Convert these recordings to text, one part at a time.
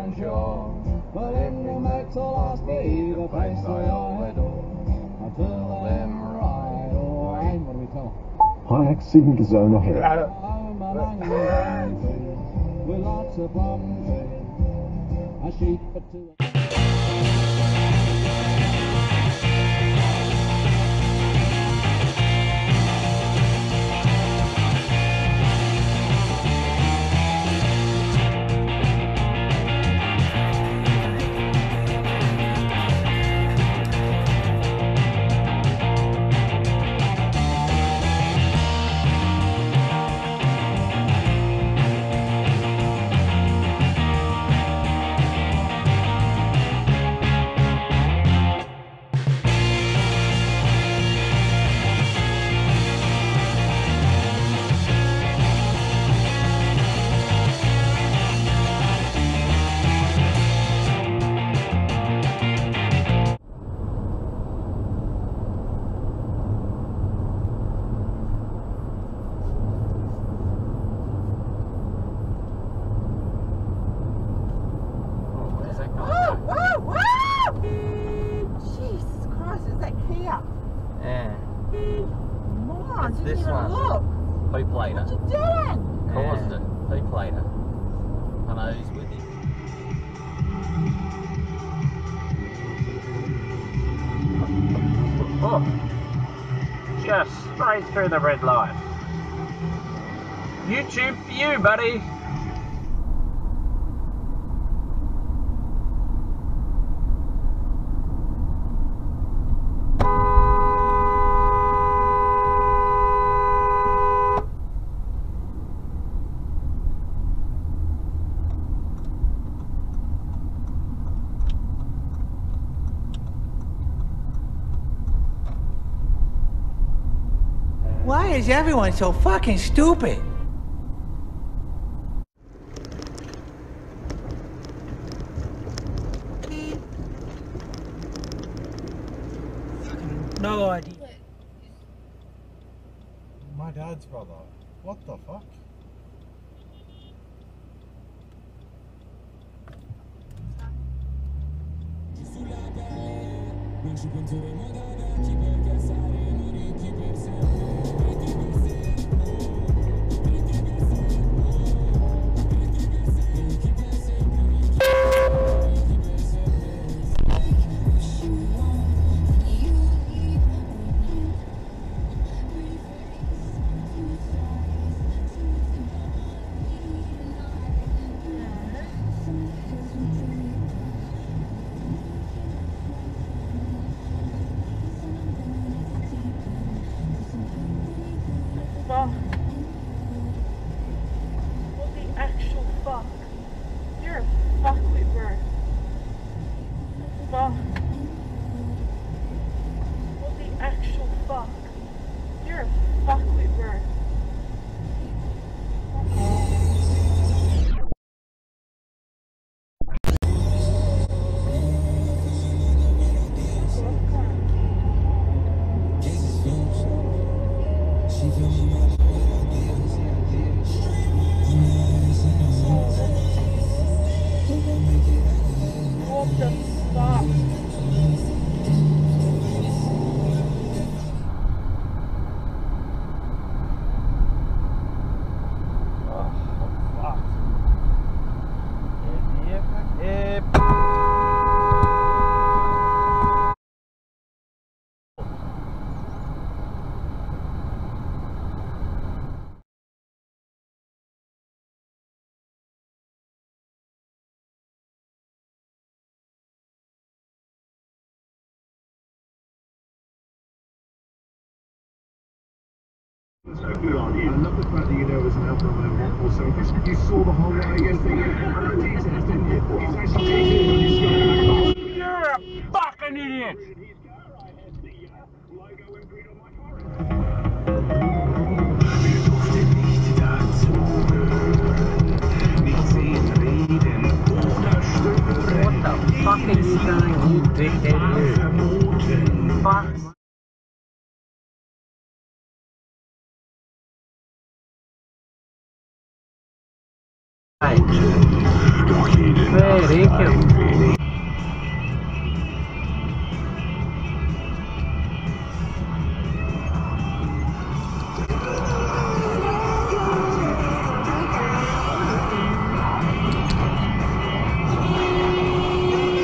unsure. But if we make the last be the place I adore, I'll tell them right away. What do we tell them? Hi, Scenic zone ahead. With lots of plum trees, a sheep or two. This one. Poop later. What you doing? Caused it. Poop later. I know he's with you. Oh, just straight through the red light. YouTube for you, buddy. Why is everyone so fucking stupid? No idea. My dad's brother. What the fuck? Fuck. What the actual fuck? You're a fuckwit, bro. Fuck. What the actual fuck? You're a fuckwit, bro. What the fuck? So good on you. I love the fact that you know it was an Alpha Romeo or so because you saw the whole way yesterday. Details, didn't you? It's actually taking on your sky. You're a fucking idiot. What the fuck are you doing, you dickhead, you? Fuck. Hey. Fair vehicle.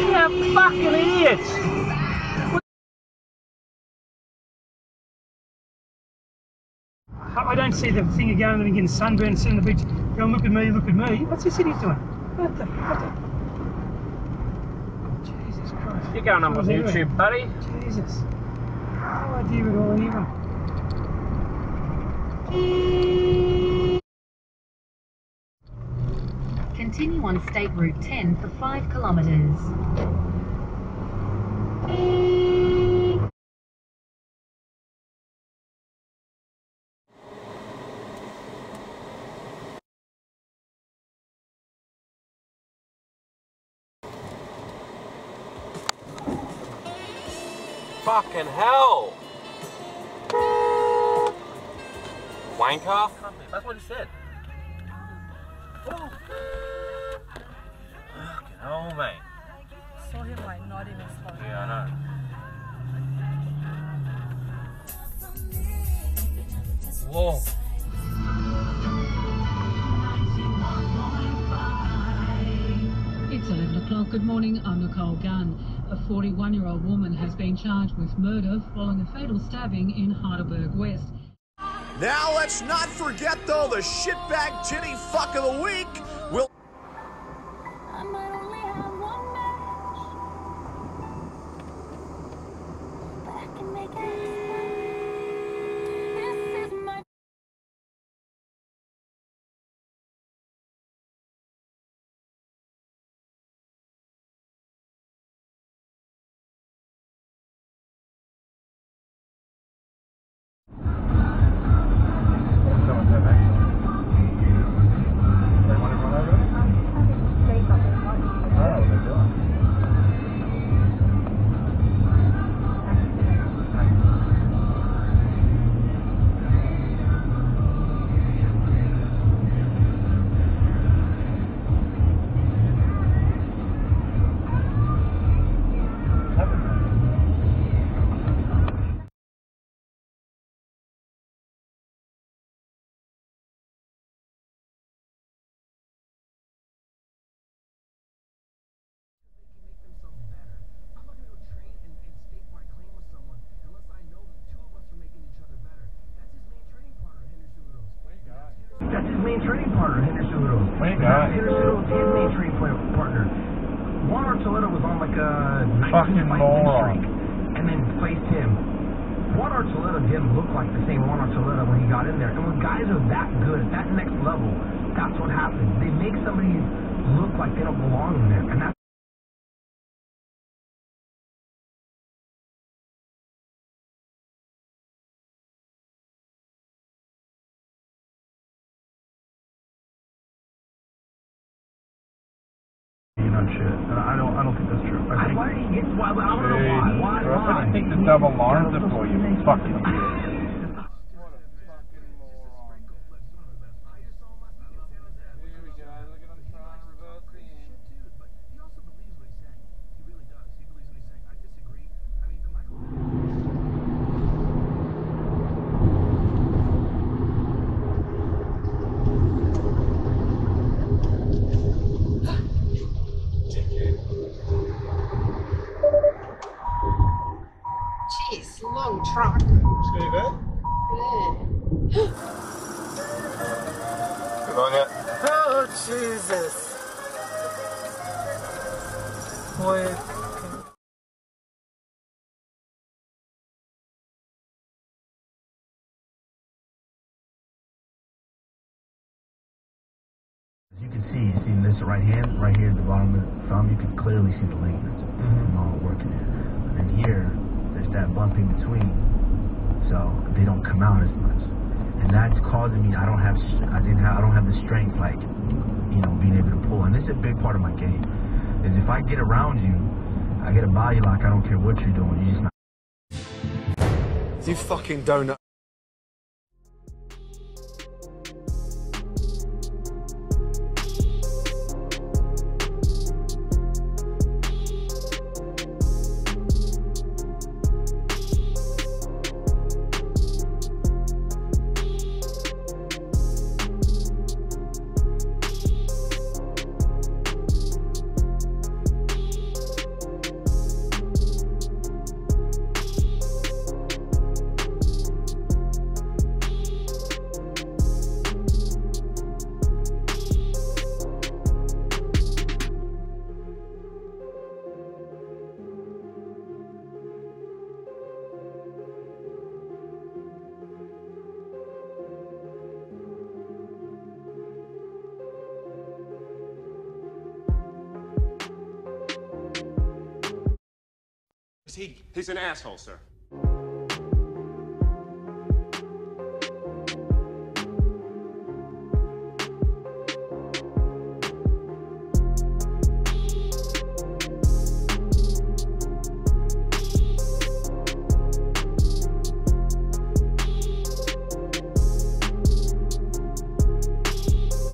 Yeah, fucking idiots! I don't see the thing going and getting sunburned, sitting on the beach, going, look at me, look at me. What's this idiot doing? What the? Jesus Christ. You're going on with YouTube, buddy. Jesus. No idea at all, even. Continue on State Route 10 for 5 kilometers. Fucking hell! Wanker? That's what he said. Fucking hell, mate. Saw him like not even slow. Yeah, I know. Whoa. It's 11 o'clock. Good morning. I'm Nicole Gunn. A 41-year-old woman has been charged with murder following a fatal stabbing in Heidelberg West. Now let's not forget, though, the shitbag titty fuck of the week will... I might only have one match, but I can make it. This is my... That's his main training partner, Henderson Widows. Henderson Widows, his main training partner. Juan Archuleta was on like a 19 fight win streak, and then faced him. Juan Archuleta didn't look like the same Juan Archuleta when he got in there. And when guys are that good, at that next level, that's what happens. They make somebody look like they don't belong in there, and that's... Shit. And I don't think that's true. Why did he get? Why? I don't know why. Why do you think the double alarms are for, you fucking idiot? Jeez, long truck. It's gonna be good? Yeah. Good on ya. Oh, Jesus. Boy. You can see this right hand, right here at the bottom of the thumb, you can clearly see the ligaments from all working there. And then here, there's that bump in between, so they don't come out as much. And that's causing me, I don't have the strength, like, you know, being able to pull. And this is a big part of my game, is if I get around you, I get a body lock, I don't care what you're doing, you're just not. You fucking donut. He's an asshole, sir.